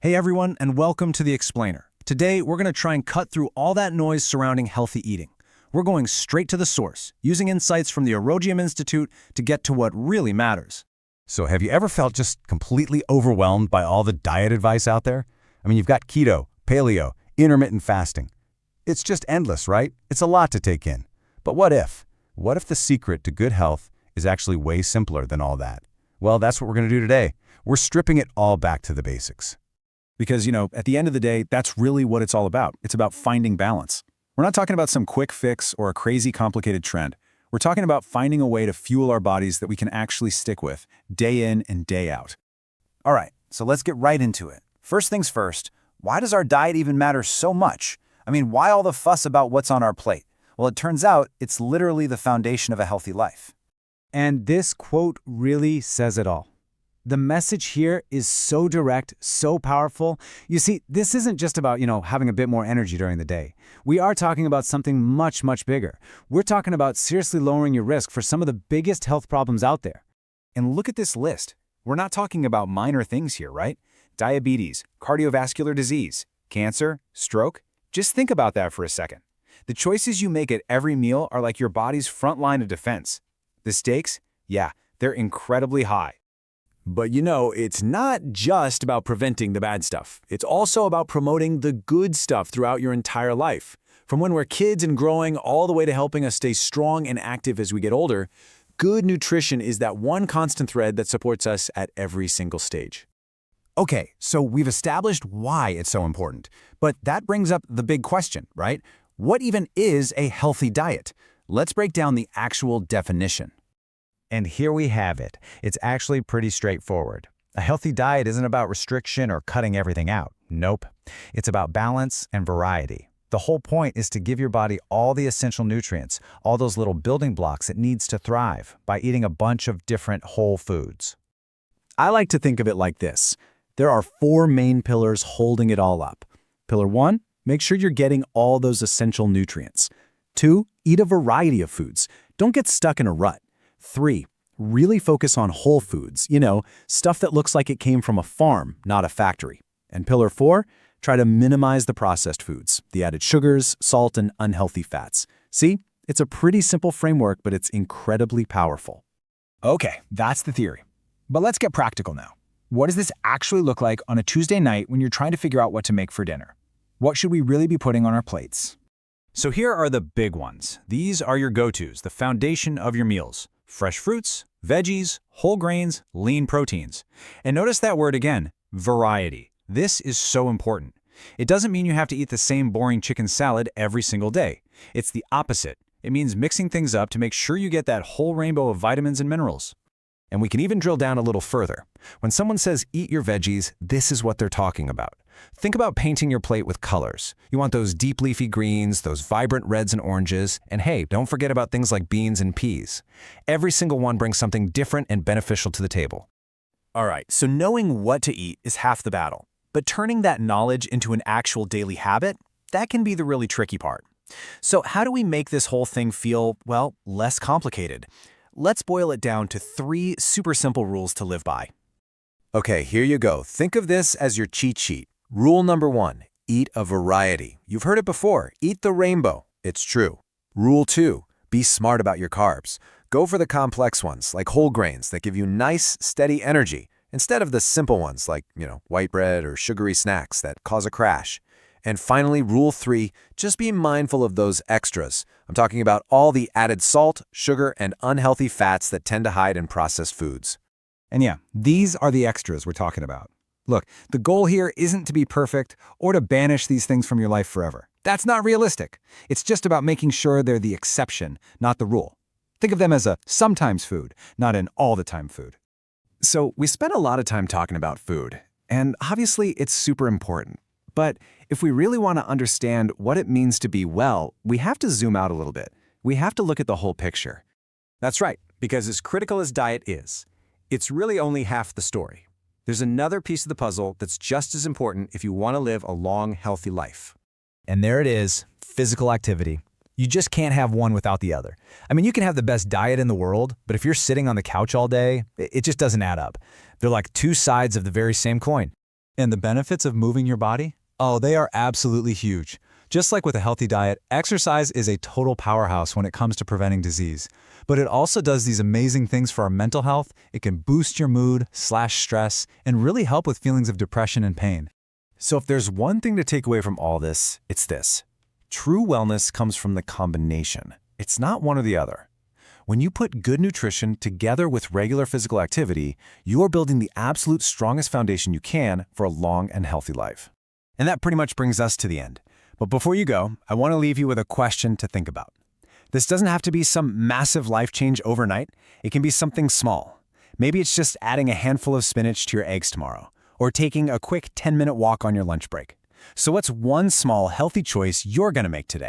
Hey everyone, and welcome to The Explainer. Today, we're going to try and cut through all that noise surrounding healthy eating. We're going straight to the source, using insights from the Erogium Institute to get to what really matters. So have you ever felt just completely overwhelmed by all the diet advice out there? I mean, you've got keto, paleo, intermittent fasting. It's just endless, right? It's a lot to take in. But what if? What if the secret to good health is actually way simpler than all that? Well, that's what we're going to do today. We're stripping it all back to the basics. Because, at the end of the day, that's really what it's all about. It's about finding balance. We're not talking about some quick fix or a crazy complicated trend. We're talking about finding a way to fuel our bodies that we can actually stick with, day in and day out. All right, so let's get right into it. First things first, why does our diet even matter so much? I mean, why all the fuss about what's on our plate? Well, it turns out it's literally the foundation of a healthy life. And this quote really says it all. The message here is so direct, so powerful. You see, this isn't just about, having a bit more energy during the day. We are talking about something much, much bigger. We're talking about seriously lowering your risk for some of the biggest health problems out there. And look at this list. We're not talking about minor things here, right? Diabetes, cardiovascular disease, cancer, stroke. Just think about that for a second. The choices you make at every meal are like your body's front line of defense. The stakes? Yeah, they're incredibly high. But it's not just about preventing the bad stuff. It's also about promoting the good stuff throughout your entire life. From when we're kids and growing all the way to helping us stay strong and active as we get older, good nutrition is that one constant thread that supports us at every single stage. Okay, so we've established why it's so important. But that brings up the big question, right? What even is a healthy diet? Let's break down the actual definition. And here we have it. It's actually pretty straightforward. A healthy diet isn't about restriction or cutting everything out. Nope. It's about balance and variety. The whole point is to give your body all the essential nutrients, all those little building blocks it needs to thrive, by eating a bunch of different whole foods. I like to think of it like this. There are 4 main pillars holding it all up. Pillar 1, make sure you're getting all those essential nutrients. 2, eat a variety of foods. Don't get stuck in a rut. 3, really focus on whole foods, stuff that looks like it came from a farm, not a factory. And pillar 4, try to minimize the processed foods, the added sugars, salt, and unhealthy fats. See, it's a pretty simple framework, but it's incredibly powerful. Okay, that's the theory. But let's get practical now. What does this actually look like on a Tuesday night when you're trying to figure out what to make for dinner? What should we really be putting on our plates? So here are the big ones. These are your go-tos, the foundation of your meals. Fresh fruits, veggies, whole grains, lean proteins. And notice that word again, variety. This is so important. It doesn't mean you have to eat the same boring chicken salad every single day. It's the opposite. It means mixing things up to make sure you get that whole rainbow of vitamins and minerals. And we can even drill down a little further. When someone says eat your veggies, this is what they're talking about. Think about painting your plate with colors. You want those deep leafy greens, those vibrant reds and oranges, and hey, don't forget about things like beans and peas. Every single one brings something different and beneficial to the table. All right, so knowing what to eat is half the battle. But turning that knowledge into an actual daily habit, that can be the really tricky part. So how do we make this whole thing feel, less complicated? Let's boil it down to 3 super simple rules to live by. Okay, here you go. Think of this as your cheat sheet. Rule number 1, eat a variety. You've heard it before, eat the rainbow. It's true. Rule 2, be smart about your carbs. Go for the complex ones, like whole grains that give you nice, steady energy, instead of the simple ones like, white bread or sugary snacks that cause a crash. And finally, rule 3, just be mindful of those extras. I'm talking about all the added salt, sugar, and unhealthy fats that tend to hide in processed foods. And yeah, these are the extras we're talking about. Look, the goal here isn't to be perfect or to banish these things from your life forever. That's not realistic. It's just about making sure they're the exception, not the rule. Think of them as a sometimes food, not an all-the-time food. So we spent a lot of time talking about food, and obviously it's super important. But if we really want to understand what it means to be well, we have to zoom out a little bit. We have to look at the whole picture. That's right, because as critical as diet is, it's really only half the story. There's another piece of the puzzle that's just as important if you want to live a long, healthy life. And there it is, physical activity. You just can't have one without the other. I mean, you can have the best diet in the world, but if you're sitting on the couch all day, it just doesn't add up. They're like 2 sides of the very same coin. And the benefits of moving your body? Oh, they are absolutely huge. Just like with a healthy diet, exercise is a total powerhouse when it comes to preventing disease. But it also does these amazing things for our mental health. It can boost your mood, slash stress, and really help with feelings of depression and pain. So if there's one thing to take away from all this, it's this. True wellness comes from the combination. It's not one or the other. When you put good nutrition together with regular physical activity, you are building the absolute strongest foundation you can for a long and healthy life. And that pretty much brings us to the end. But before you go, I want to leave you with a question to think about. This doesn't have to be some massive life change overnight. It can be something small. Maybe it's just adding a handful of spinach to your eggs tomorrow, or taking a quick 10-minute walk on your lunch break. So what's one small, healthy choice you're going to make today?